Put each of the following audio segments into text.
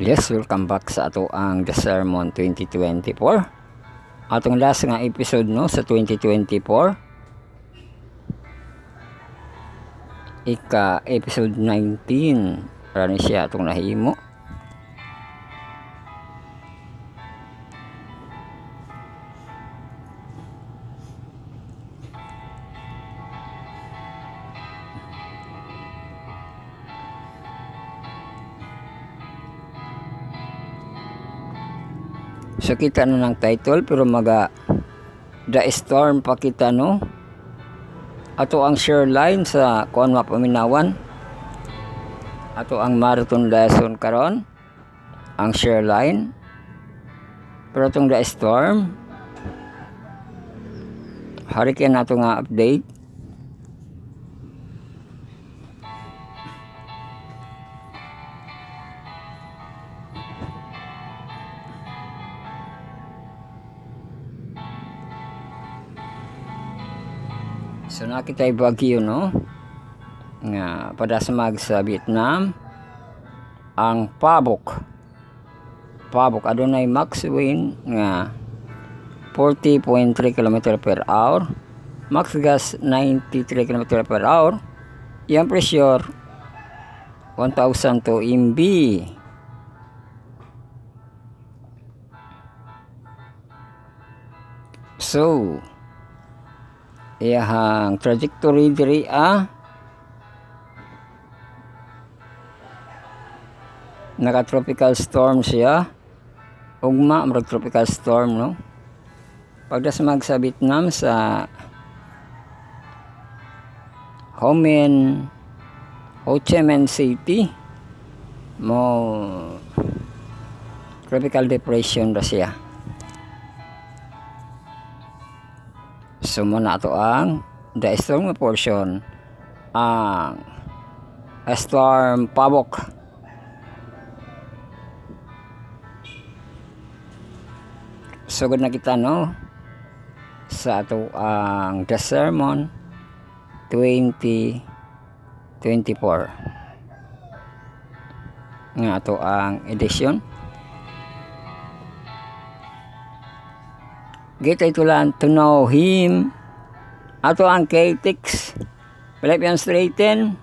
Yes, welcome back sa ato ang The Sermon 2024. Atong last nga episode no sa 2024. Episode 19 para ni siya atong nahimo. So kita na ng title pero The Storm pa kita no. Ato ang share line sa kuan mapaminawan. Ato ang marathon lesson karon ang share line. Pero itong The Storm hurricane nato nga update. So nakita yung bagyo no nga padasmag sa Vietnam ang Pabok adunay max wind nga 40.3 km per hour, max gas 93 km per hour, yung pressure 1002 MB. So iyahang trajectory diri naka tropical storm siya, ugma murag tropical storm no. Pagdasmag sa Vietnam sa Ho Chi Minh City mo tropical depression ra siya. So muna ito ang The Storm portion ang Storm Pabok. So good na kita no sa ito ang The Sermon 2024 nga ito ang edition. Get ito lang to know him. Ato ang K-Tix Philippian straighten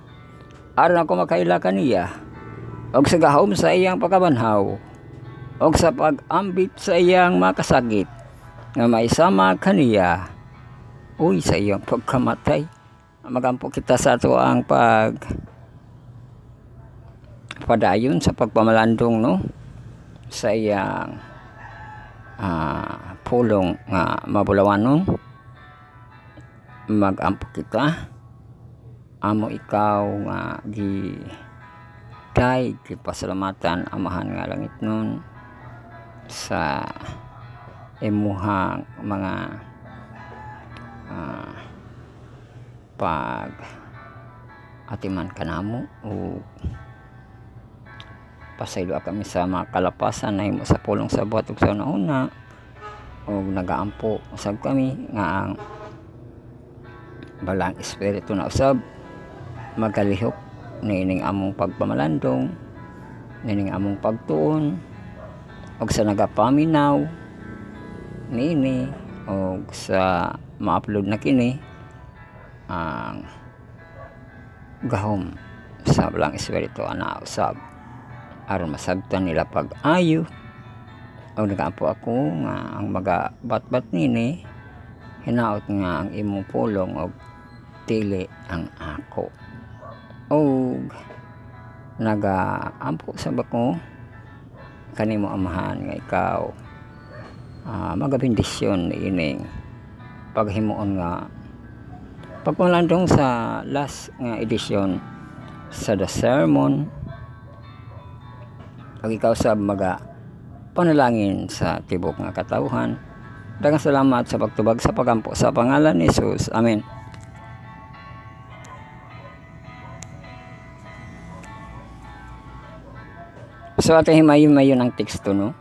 aron ako makaila kaniya og sa gahom sa iyang pagkabanhaw og sa pag-ambit sa iyang makasakit nga maisama kaniya uy sa iyang pagkamatay. Magampo kita sa ato ang padayon sa pagpamalandong no sa iyang pulong nga mabulawanon. Magampo kita amo ikaw nga day pasalamatan amahan nga langit nun sa imuhang mga pag atiman kanamo o pasaylo kami sa mga kalapasan na himo sa pulong sa buhat ug sa una o nagaampo usab kami nga ang balang espiritu na usab magalihok nining among pagpamalandong nining among pagtuon og sa nagapaminaw nini og sa ma-upload na kini ang gahom sa balang espiritu ana usab aron masabtan nila pag-ayo. O nagaampo ako nga ang magabatbat nini hinaot nga ang imong pulong og dili ang ako. Og nagaampo sa bako kanimo amahan nga ikaw magabindisyon ining paghimuon nga pagpalandong sa last nga edisyon sa The Sermon. Pag ikaw sa panalangin sa tibok nga katawhan. Daghang salamat sa pagtubag sa pagampo sa pangalan ni Jesus. Amen. So ating himayon ang teksto no.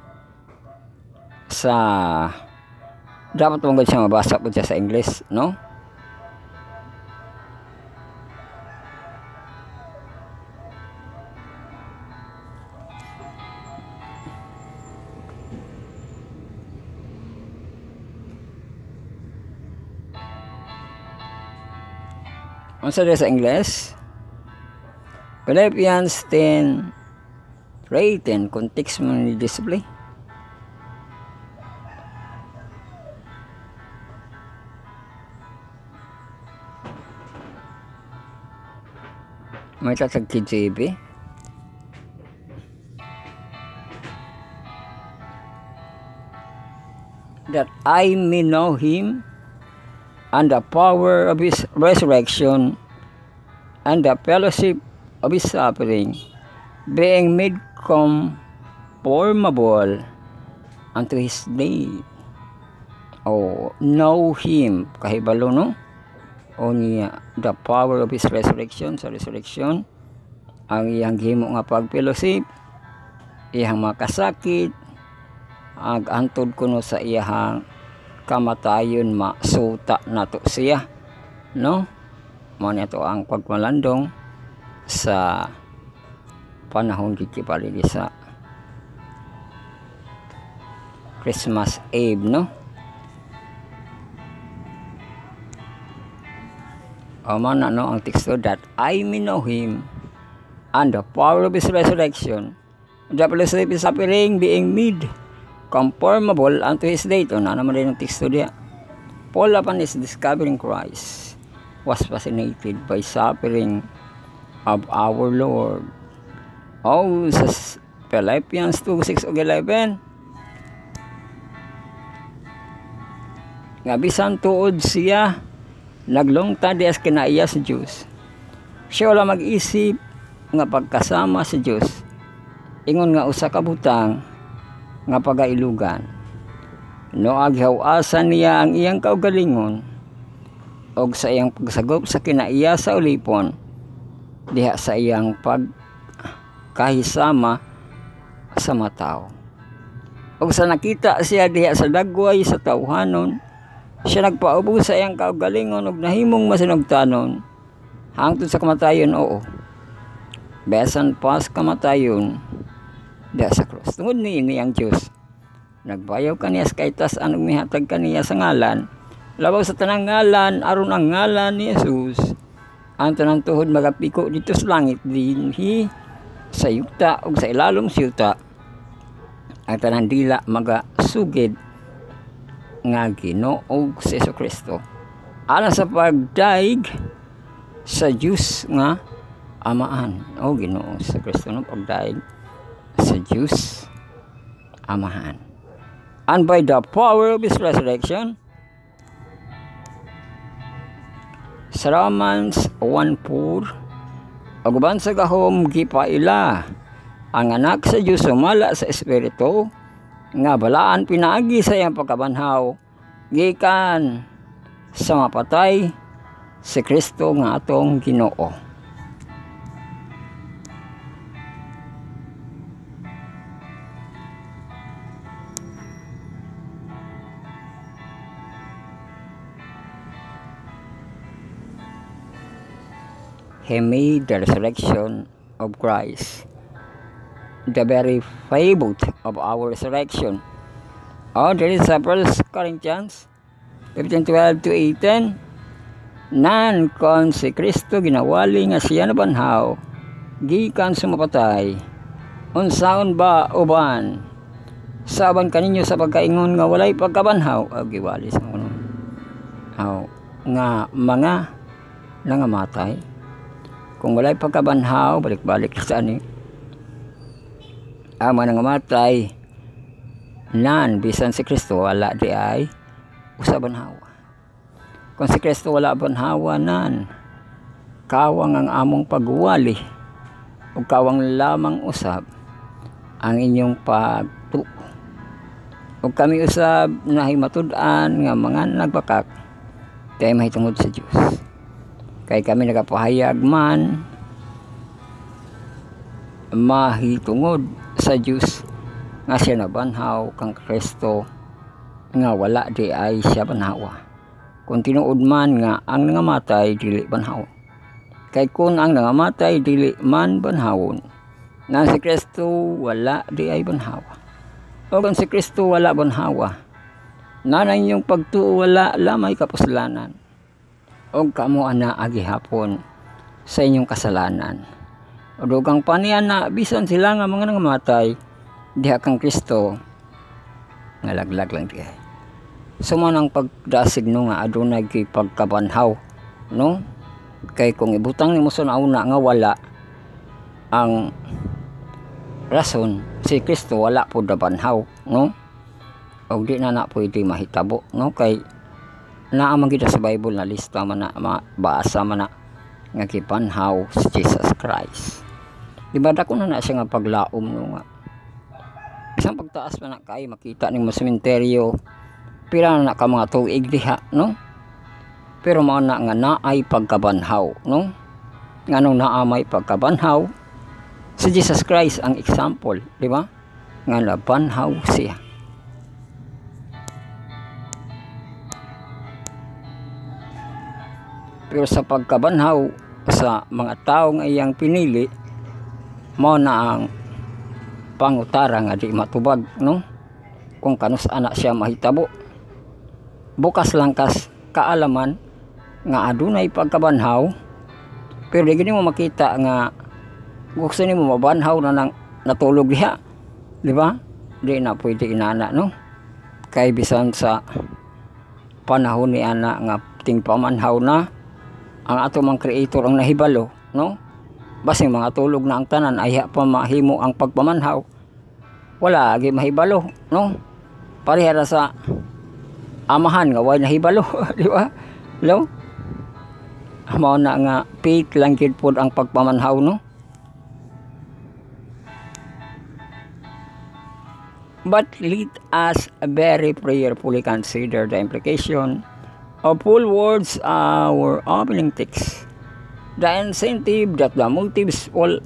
Sa dapat mong siya mabasa po siya sa English no. Unsa sa English? Philippians 10:10 context mo ni display. May tatag KJV. That I may know him and the power of his resurrection and the fellowship of his suffering, being made conformable unto his death. Oh, know him, kahibalo no? O niya, the power of his resurrection, sa resurrection, ang iyang himo nga pag-fellowship, iyang makasakit, antod kuno sa iyang kamatayon masuta nato siya, no? Mo nito ang pagmalandong sa panahon dito pali sa Christmas Eve, no? Mana no ang teksto, that I may know him and the power of his resurrection, the fellowship of his suffering, being made conformable unto his death. Na naman rin ang teksto diya. Paul, upon his discovering Christ, was fascinated by suffering of our Lord. Oh, sa Philippians 2:6-11, nga bisan tuod siya naglungtad dias kinaiya sa Diyos, siya wala mag-isip nga pagkasama sa Diyos, ingon nga usa ka butang nga pagailugan, no aghawasan niya ang iyang kaugalingon og sa iyang pagsagop sa kinaiya sa ulipon diha sa iyang pagkahisama sa mataw. Og sa nakita siya diha sa dagway sa tawhanon, siya nagpaubos sa iyang kaugalingon ug nahimong masinugtanon hangtod sa kamatayon. Oo, besan pas kamatayon diha sa krus. Tungod niini ang Dios nagbayaw kaniya sa kaitas-an ug mihatag kaniya sa ngalan, labaw sa tanang ngalan, aron ang ngalan ni Jesus ang tanang tuhod magapiko dito sa langit dinhi sa yuta ug sa ilalom sa yuta, ang tanang dila magasugid nga Ginoo sa Jesu-Kristo alang sa pagdaig sa Diyos nga Amaan. O Ginoo sa Kristo no pagdaig sa Diyos Amahan, and by the power of his resurrection. Sa Romans 1:4, aguban sa gahom gipaila ang anak sa Diyos sumala sa Espiritu nga balaan pinaagi sa iyang pagkabanhaw gikan sa mapatay si Kristo nga atong Ginoo. He made the resurrection of Christ the very fabric of our resurrection. Oh, there is a 1 Corinthians 15:12-18. Nan kon si Kristo ginawali nga siya nabanhaw gikan sa mapatay, unsaon ba uban saban kaninyo sa pagkaingon nga walay pagkabanhaw o giwali sa kuno nga mga nangamatay? Kung walay pagkabanhaw, balik-balik sa ani ang mga nangamatay, nan bisan si Kristo wala di ay usa banhawa. Kung si Kristo wala banhawa, nan kawang ang among pagwali o kawang lamang usab ang inyong pagtuo. O kami usab nahimatud-an nga mga nagbakak kay mahitungod sa Dios, kay kami nagapahayag man mahitungod sa Diyos nga siya nabanhaw kang Kristo nga wala di ay siya banhawa. Kung tinuod man nga ang nangamatay dili banhaw, kay kung ang nangamatay dili man banhawon, na si Kristo wala di ay banhawa. O kung si Kristo wala banhawa, na inyong pagtuo wala lamay kapuslanan. og kamo ana agihapon sa inyong kasalanan. O dugang panian na bisan sila nga mga nangamatay diha kang Kristo nga laglag lang diha. Sumanang pagdasig no nga adunay kay pagkabanhaw, no? Kay kung ibutang nimo sa nauna nga wala ang rason, si Kristo wala po dabanhaw, no? O di na pwede mahitabo, no? Kay naamang kita sa Bible na lista man na mabaasa man na nga gibanhaw si Jesus Christ. Diba dako na siya nga paglaom, no nga. Isang pagtaas man na kay makita ning sementeryo pila na ka mga tuig diha, no? Pero mao na nga naay pagkabanhaw, no? Nganong naamay pagkabanhaw si Jesus Christ ang example, di ba? Nga nabanhaw siya. Pero sa pagkabanhaw sa mga tao nga iyang pinili, mao na ang pangutara nga di matubag, no? Kung kanus anak siya mahitabo. Bukas lang kas kaalaman nga adunay pagkabanhaw, pero di gini mo makita nga gusto ni mo mabanhaw na nang natulog diha, di ba? Di na pwede inana, no? Kay bisan sa panahon ni ana nga ting pamanhaw na ang ato mang creator ang nahibalo, no? Basing mga tulog na ang tanan ay pa mahimo ang pagpamanhaw. Wala agi mahibalo, no? Parehara sa amahan nga way nahibalo, di ba? No? Mao na nga faith lang gid pod ang pagpamanhaw, no? But let us very prayerfully consider the implication of full words our opening text. The incentive that the motives all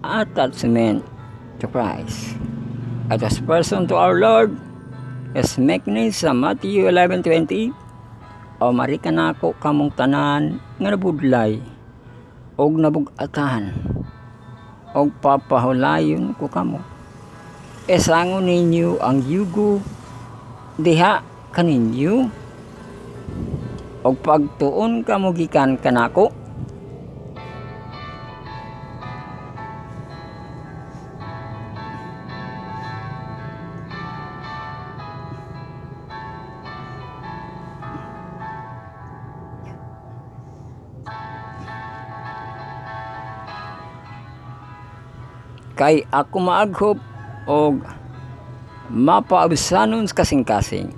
attachment to Christ as a person to our Lord is meekness sa Matthew 11:20. O marika na ako kamong tanan nga nabudlay og nabugatan og papahulayon ko kamo. Esangon ninyo ang yugo diha kaninyo og pagtuon kamo gikan kanako. Kay ako maaghop og mapaabsanon kasing-kasing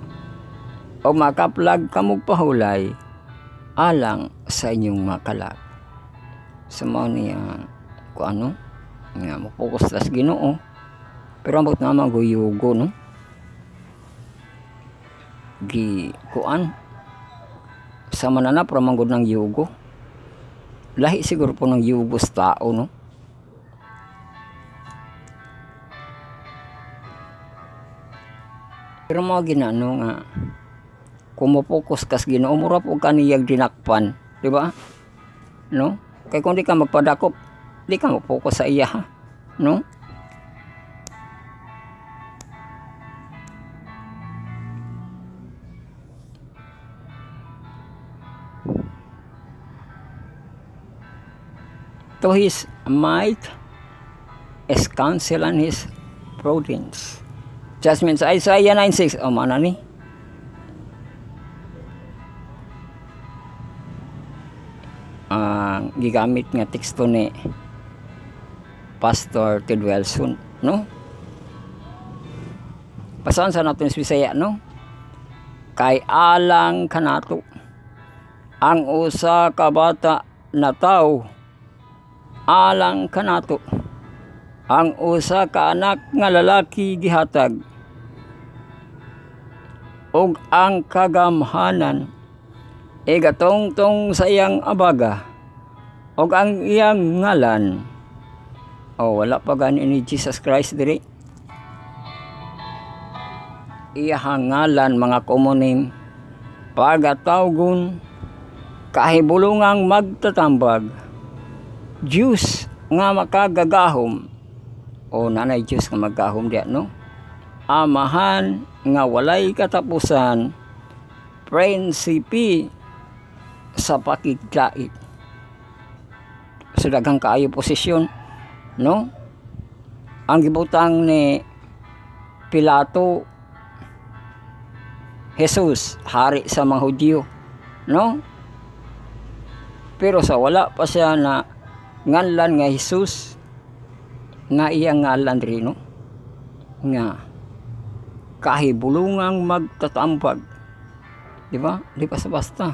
o makaplag kamog pahulay alang sa inyong makalag. Sa mga niya kung ano nga mapokus tas Ginoo, pero ambot nga maguyugo, no? Gi kuan sa manana para manggod ng yugo, lahi siguro po ng yugo sa tao, no? Pero mga ginano nga kumupokus kas Ginoo mura po kaniyag dinakpan, di ba? No? Kay kung di ka magpadakop, di ka mapokus sa iya, ha? No? To his might is counsel and his prudence. Judgment sa Isaiah 9:6. O mana ni? Gigamit nga teksto ni Pastor Ted Wilson, no? Pasaon sa natin sa Bisaya, no? Kay alang kanato ang usa ka bata na tawo, alang kanato ang usa ka anak nga lalaki gihatag, ug ang kagamhanan igatongtong sa iyang abaga, ug ang iyang ngalan. O wala pa gani ni Jesus Christ diri. Iyang ngalan mga komunim pagatawgon kahibulungang magtatambag, Diyos nga makagagahom. O nanay Diyos nga magahom diya, no? Amahan nga walay katapusan, prinsipi sa pakiglait. So daghang kaayo posisyon, no? Ang gibutang ni Pilato, Jesus, hari sa mga Hudyo, no? Pero sa wala pa siya na nganlan nga Jesus, nga iyang ngalan rin, no? Nga kahibulungang magtatambag, di ba? Di basta-basta,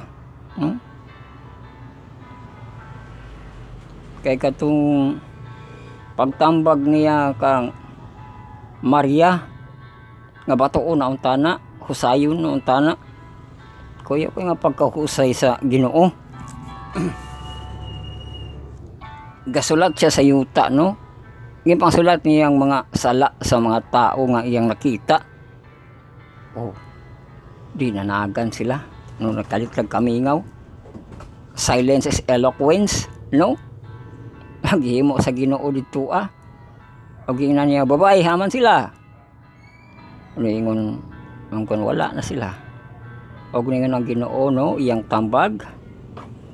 no? Kay katong pagtambag niya kang Maria nga batuon na untana, husayon na untana, kuya ko nga pagkahusay sa Ginoo. Gasulat siya sa yuta, no? Yung pangsulat niyang mga sala sa mga tao nga iyang nakita. Oh, di nanagan sila no, nagkalitlag kamingaw. Silence is eloquence, no? Naghihimo sa Ginoo dito o gingnan niya, babae haman sila. Ano ingon, angkon wala na sila. O gingnan ang Ginoo, no, iyang tambag,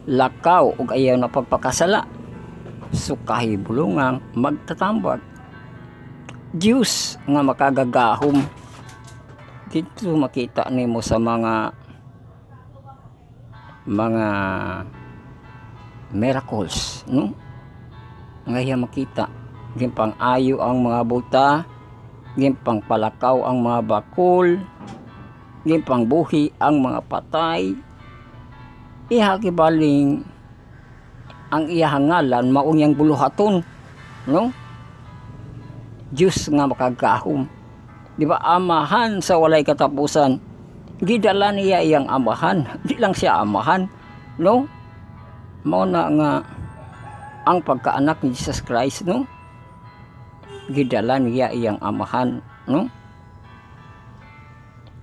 lakaw ug ayaw na pagpakasala. So kahibulungang magtatambag. Diyos nga makagagahom. Dito makita nimo sa mga miracles, no? Ngayon makita, gimpang ayo ang mga buta, gimpang palakaw ang mga bakol, gimpang buhi ang mga patay. Ihagibaling ang iyang ngalan maong yang buluhaton, no? Diyos nga makagahom. Di ba, amahan sa walay katapusan. Gidala niya iyang amahan, di lang siya amahan, no? Mao na nga ang pagkaanak ni Jesus Christ, no? Gidala niya iyang amahan, no?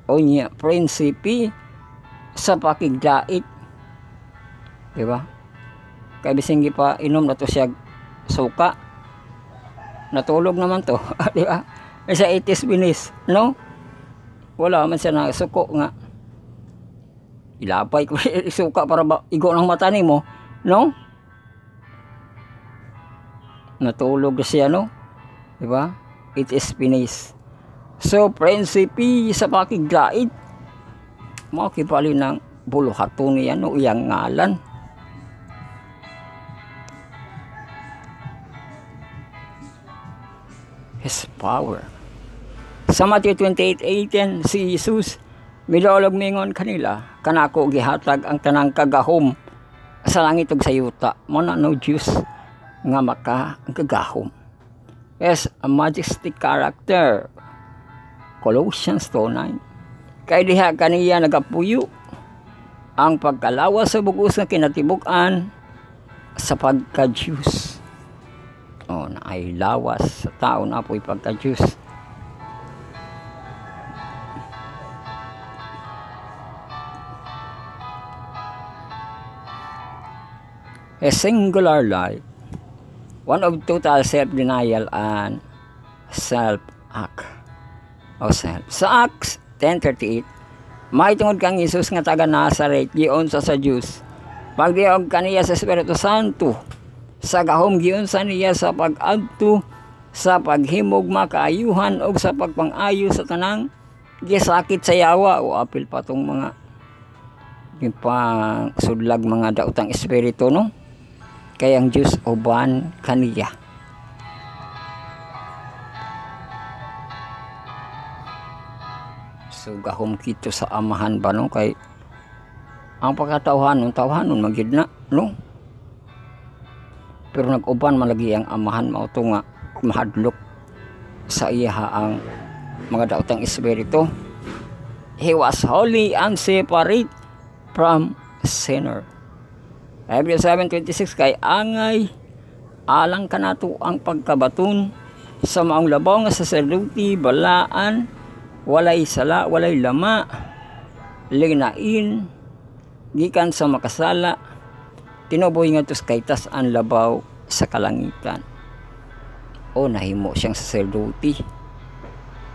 O niya prinsipi sa pakiglait, di ba? Kaya bising pa inom na to siya suka, natulog naman to, di ba? Sa 80s binis, no? Wala man siya na suko nga. Ilapay ko suka para ba igo ng mata nimo, no? Natulog siya, no? Di ba? It is finished. So, prinsipi sa pakiglait, makipali ng buluhaton niya, no? Iyang ngalan. His power. Sa Matthew 28:18, si Jesus milolog mingon kanila, kanako gihatag ang tanang kagahom sa langit ug sa yuta. Mo na no Diyos nga makagahom. Yes, a majestic character. Colossians 2:9. Kay diha kaniya nagapuyo ang pagkalawas sa bugos nga kinatibuk-an sa pagka-Diyos. O, na ay lawas sa tao na po'y pagka-Diyos. A singular life, one of total self-denial and self-act o self. Sa Acts 10:38, mahitungod kang Jesus nga taga Nazareth, giyon sa Diyos. Pagdiog kaniya sa Espiritu Santo, sa gahom giyon sa niya sa pag-adto, sa paghimog makaayuhan o sa pagpang-ayo sa tanang gisakit sa yawa o apil patong mga pang sudlag mga daotang espiritu, no? Kaya ang Diyos uban kaniya. So gahom kito sa amahan ba, no? Kay ang pagkatawhanon, tawhanon magid na, no? Pero nag-uban malagi ang amahan mao to nga mahadlok sa iya ang mga daotang espiritu. He was holy and separate from sinner. Hebrews 7:26, kay angay alang kanato ang pagkabaton sa maong labaw nga saserdote, balaan, walay sala, walay lama, lignain, gikan sa makasala, tinuboy nga tos kaytas ang labaw sa kalangitan. O nahimo siyang saserdote.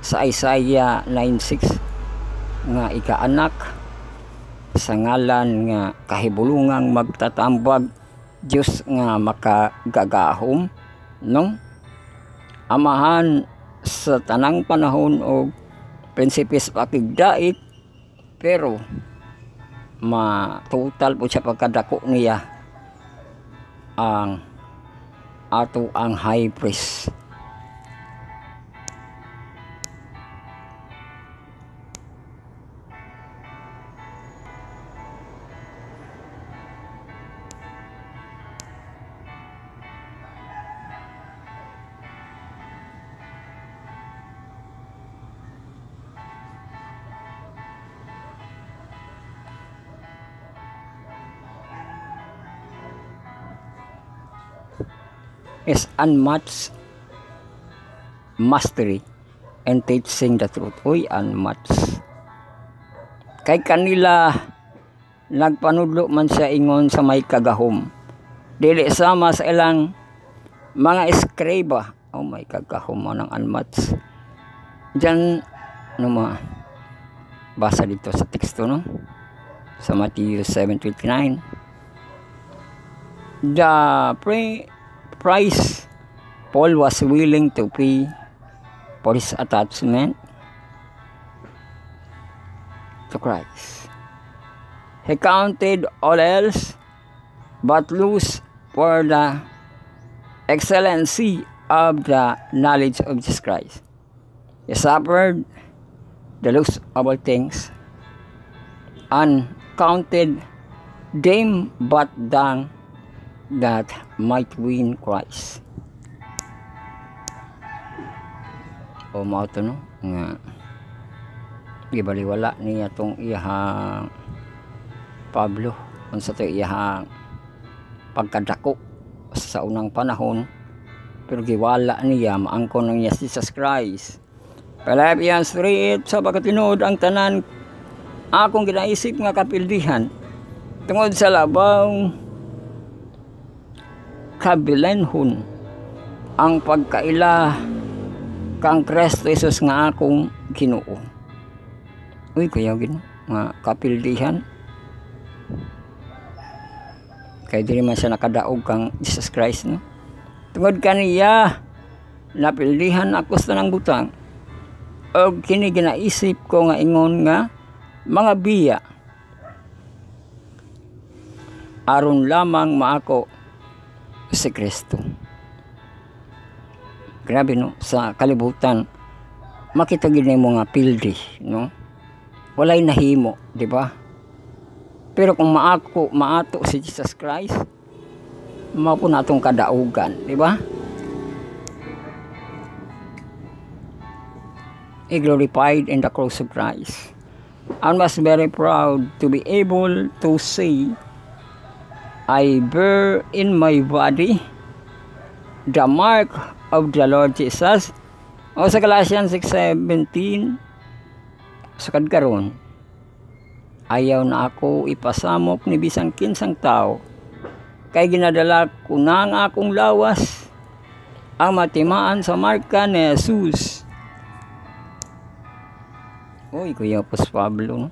Sa Isaiah 9:6 nga ikaanak sa ngalan nga kahibulungang magtatambag Diyos nga makagagahom, no? Amahan sa tanang panahon o prinsipis pakigdait, pero matotal po siya pagkadako niya ang ato ang high priest. Is unmatched mastery and teaching the truth. Uy, unmatched. Kay kanila nagpanudlo man siya ingon sa may kagahom. Dili sama sa ilang mga eskreba. Oh my kagahom mo ng unmatched. Diyan, basa dito sa teksto, no? Sa Matthew 7:29. The price Paul was willing to pay for his attachment to Christ. He counted all else but lose for the excellency of the knowledge of Jesus Christ. He suffered the loss of all things and counted them but dung that might win Christ. O mao to, no, nga gibaliwala niya tong iyahang Pablo unsa to iyahang pagkadako sa unang panahon, pero giwala niya maangkon niya si Jesus Christ. Philippians 3:8, sa pagkatinuod ang tanan akong ginaisip nga kapildihan tungod sa labaw kabilanhon ang pagkaila kang Kristo Jesus nga akong Ginoo. Uy, kaya Ginoo nga kapildihan kay dili man siya nakadaog kang Jesus Christ, no? Tungod kaniya napildihan ako sa nang butang og kini ginaisip ko nga ingon nga mga biya aron lamang maako si Kristo. Grabe, no, sa kalibutan makita gid mo nga pildi, no, walay nahimo, di ba? Pero kung maato si Jesus Christ, mao po natong kadaugan, di ba? He glorified in the cross of Christ. I was very proud to be able to say I bear in my body the mark of the Lord Jesus. O sa Galatians 6:17, sa kadkaron, ayaw na ako ipasamok ni bisang kinsang tao, kay ginadala ko na ang akong lawas ang matimaan sa marka ni Jesus. Uy, Kuya Pablo, no?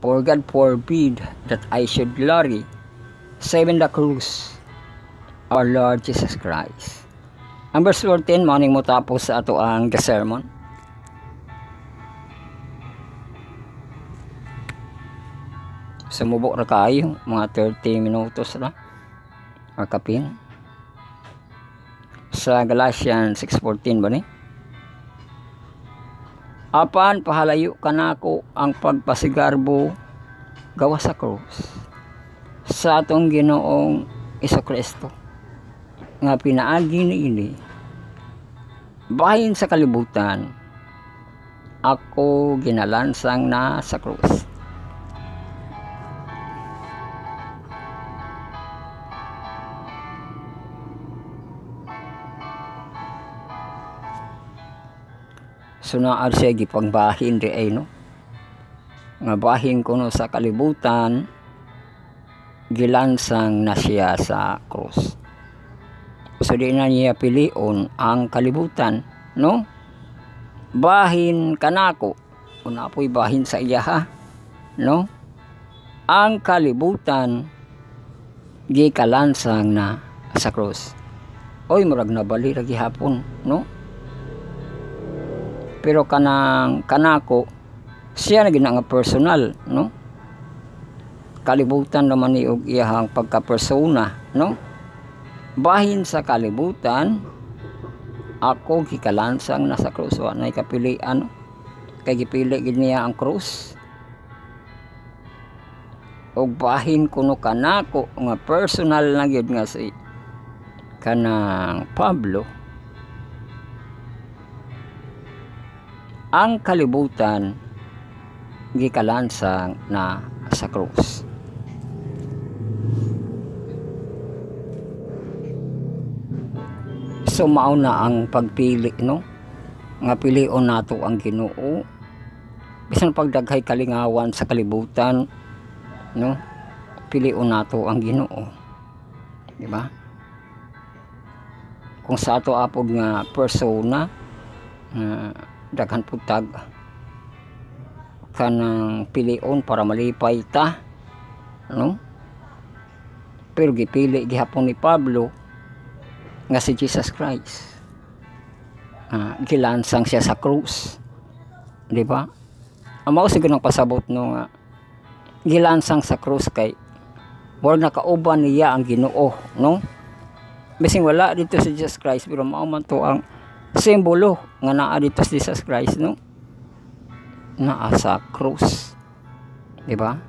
For God forbid that I should glory save in the cross our Lord Jesus Christ. Ang verse 14, morning mo tapos sa ato ang the sermon. Sumubok na kayo, mga 30 minutos na makapin. Sa Galatians 6:14 ba ni? Apan pahalayo kanako ang pagpasigarbo gawa sa krus sa atong Ginoong Jesu-Kristo nga pinaagi niini bahin sa kalibutan ako ginalansang na sa krus. Sunaar siya gipangbahin di ay, no, nga bahin ko no sa kalibutan gilansang na siya sa krus. So di na niya pilion ang kalibutan, no, bahin kanako unapoy bahin sa iya ha, no? Ang kalibutan gikalansang na sa krus. Oy, murag nabali ra gihapon, no? Pero kanako siya na gina nga personal, no? Kalibutan naman ni og iyahang pagka-persona, no? Bahin sa kalibutan, ako gikalansang nasa krus. Wa nay kapilian, no? Kay gipili gid niya ang krus. Og bahin kuno kanako nga personal na gyud nga si kanang Pablo. Ang kalibutan gikalansang na sa krus. So mao na ang pagpili, no? Nga pilion nato ang Ginoo. Bisan pagdaghay kalingawan sa kalibutan, no? Pilion nato ang Ginoo. Di ba? Kung sa ato apod nga persona, daghan putag kanang pilion para malipay ta, no? Pero gipili gihapon ni Pablo nga si Jesus Christ. Gilansang siya sa krus, di ba? Mao siguro nang pasabot no nga gilansang sa krus kay wala nakauban niya ang Ginoo, no? Bising wala dito si Jesus Christ, pero mao man to ang simbolo nga naa dito si Jesus Christ, no? Naa sa krus, di ba?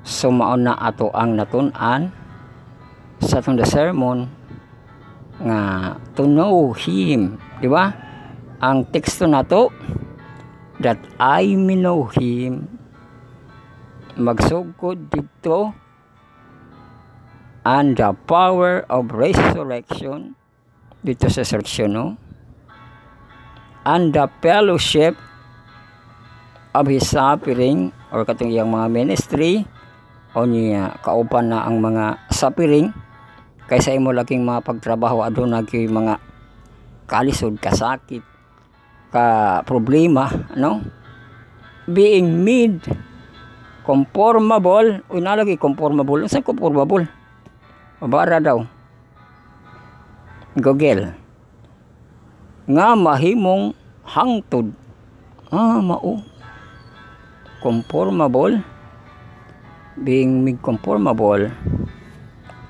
So mao na ato ang natun-an sa atong sermon nga to know Him, di ba? Ang teksto nato, that I may know Him, magsugod dito, and the power of resurrection, dito sa resurrection, no? And the fellowship of His suffering, or katong iyang mga ministry, o niya kauban na ang mga suffering, kaysa imo laging mga pagtrabaho aduna gyud mga kalisod, kasakit, ka problema, no? Being made conformable. Uy, nalagi conformable. Saan conformable? Mabara daw. Google. Nga mahimong hangtod. Mao. Conformable. Being made conformable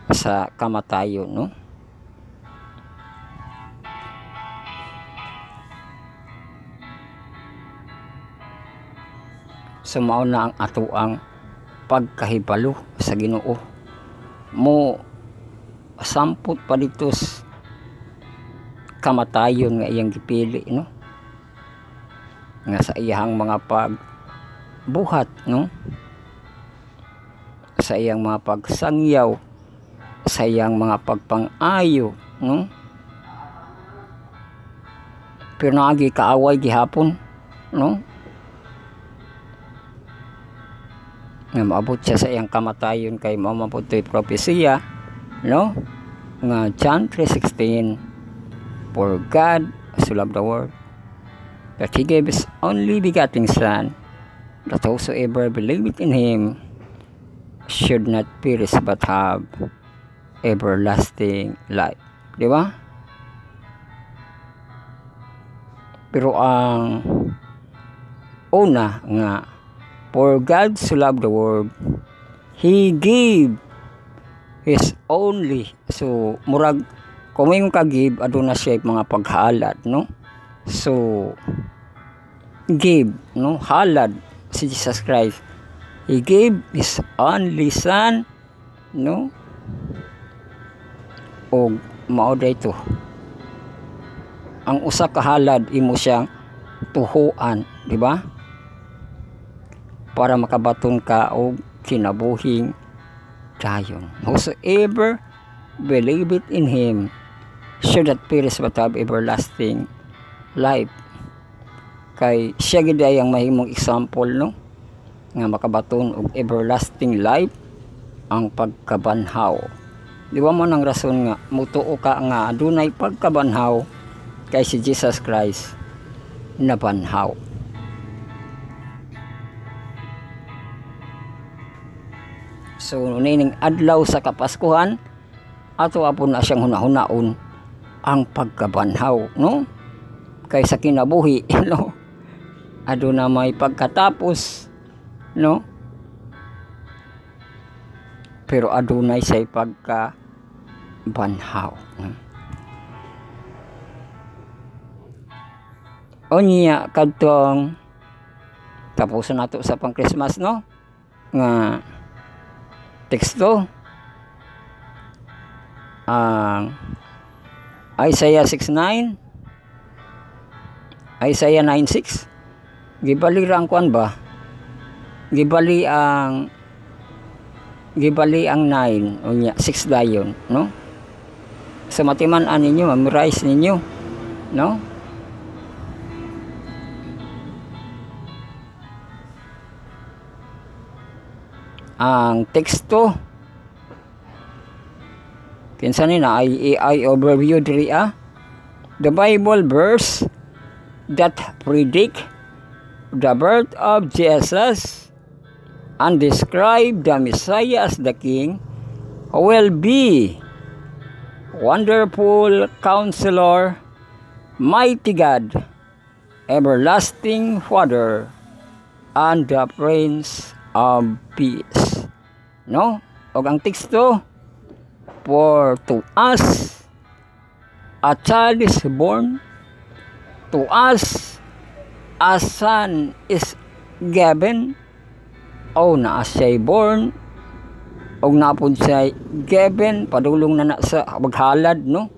sa kamatayon, no? Sumao na ang ato ang pagkahibalo sa Ginoo. Mo sampot pa dito kamatayon nga iyang gipili, no? Nga sa iyang mga pagbuhat, no? Sa iyang mga pagsangyaw, sa iyang mga pagpang-ayo, no? Pero naagi kaaway gihapon, no? Nga maabot siya sa iyang kamatayon kay mamabot to'y propesya, no? Nga John 3:16, for God so loved the world that He gave His only begotten Son, that whosoever believeth in Him should not perish but have everlasting life. Di ba? Pero ang una nga, for God so loved the world, He gave His only. So, murag, kung yung ka-give, aduna siya mga paghalad, no? So, give, no? Halad si Jesus Christ. He gave His only Son, no? O, mao dayto. Ang usa ka halad, imo siyang tuhuan, di ba? Para makabaton ka og kinabuhing dayon. Whosoever believeth in Him should not perish but have everlasting life. kay siya gid ay ang mahimong example no nga makabaton og everlasting life ang pagkabanhaw. Di ba mo nang rason nga mutuo ka nga adunay pagkabanhaw kay si Jesus Christ nabanhaw. So nining adlaw sa Kapaskuhan ato apon na siyang hunahunaon ang pagkabanhaw no kay sa kinabuhi no aduna may pagkatapos no pero adunay say pagkabanhaw. Onya kadtong tapuson nato sa pang Christmas no nga teksto ang Isaiah 6:9, Isaiah 9:6. Gibali ra ang kuan ba? Gibali ang 9 unya 6 dayon no? Sa matiman-an ninyo, memorize ninyo no? Ang teksto kinsa ni na ay overview diri the Bible verse that predict the birth of Jesus and describe the Messiah as the King who will be Wonderful Counselor, Mighty God, Everlasting Father, and the Prince of Peace. No? Og ang teksto, for to us a child is born, to us a son is given, o na siya'y born, o napod siya'y given, padulong na sa maghalad, no?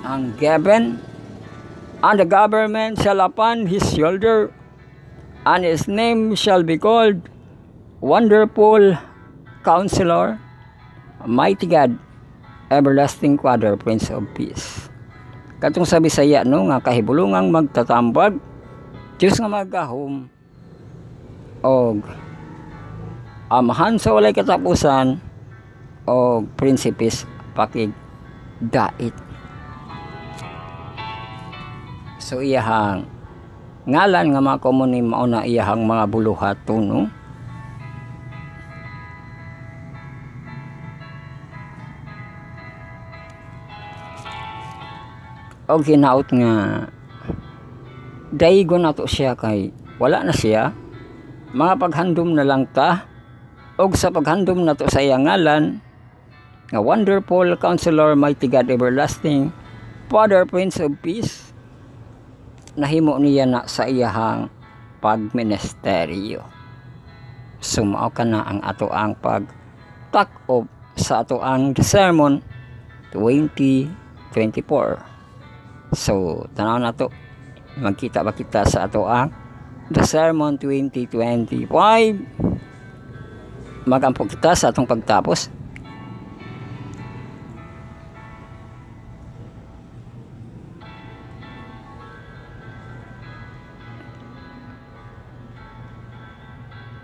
Ang given, and the government shall upon his shoulder, and his name shall be called Wonderful Counselor, Mighty God, Everlasting Father, Prince of Peace. Katong sa Bisaya no nga kahibulungang magtatambag, Diyos nga magahom og amahan sa walay katapusan og prinsipis pakig dait. So iyahang ngalan nga mga komunim mao na iyahang mga buluhat no? Og hinaut nga daigo na to siya kay wala na siya, mga paghandom na lang ta, og sa paghandom na to sa iyang ngalan nga Wonderful Counselor, Mighty God, Everlasting Father, Prince of Peace, nahimo niya na sa iyahang pagministeryo. Sumao ka na ang ato ang pag-tak-op sa ato ang sermon 2024. So, tanaw na to. Magkita ba kita sa ato ang The Sermon 2025. Magampo kita sa atong pagtapos.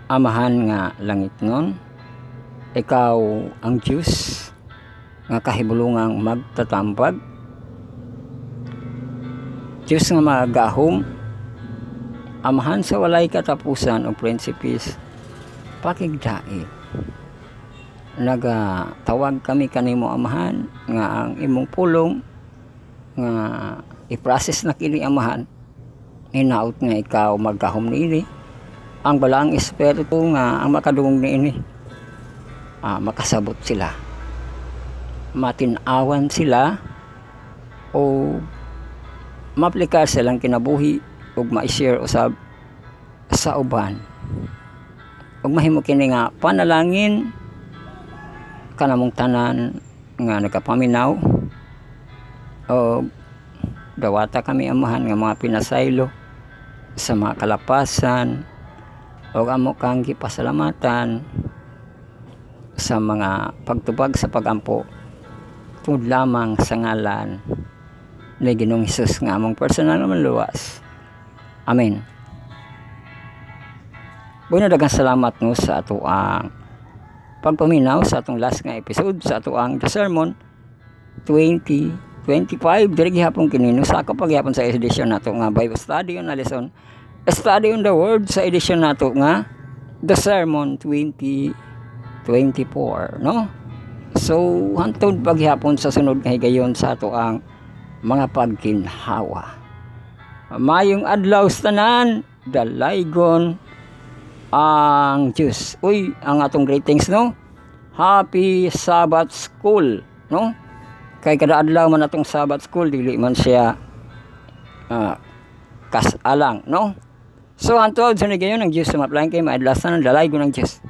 Amahan nga langit nun, ikaw ang Diyos nga kahibulungang magtatambag, Diyos nga magahom, amahan sa walay katapusan o prinsipis, pakigdait. Nagatawag kami kanimo amahan nga ang imong pulong nga i-process na kini amahan, hinaut nga ikaw magahom niini. Ang balaang espiritu nga ang makadungog niini, makasabot sila, matinawan sila, o maplikar silang kinabuhi ug ma-share usab sa uban. Ug mahimo kini nga panalangin kanamong tanan nga nagapaminaw, o dawata kami amahan nga mga pinasaylo sa mga kalapasan, o amo kang gipasalamatan sa mga pagtubag sa pagampo tungod lamang sa ngalan ni Ginoong Hesus nga among personal nga maluwas. Amen. Bueno, daghang salamat no sa ato ang pagpaminaw sa atong last nga episode sa ato ang The Sermon 2025 diri gihapon kini no sa kapagyapon sa edition nato nga Bible study on a lesson study on the word sa edition nato nga The Sermon 2024 no. So hantod paghapon sa sunod nga higayon sa ato ang mga pagkinhawa. Mayong adlaw sa tanan, dalaygon ang Diyos. Uy, ang atong greetings no. Happy Sabbath School, no? Kay kada adlaw man atong Sabbath School dili man siya kasalang, no? So antod sa higayon ang Diyos sa maplain kay maadlasan ang dalaygon ng Diyos.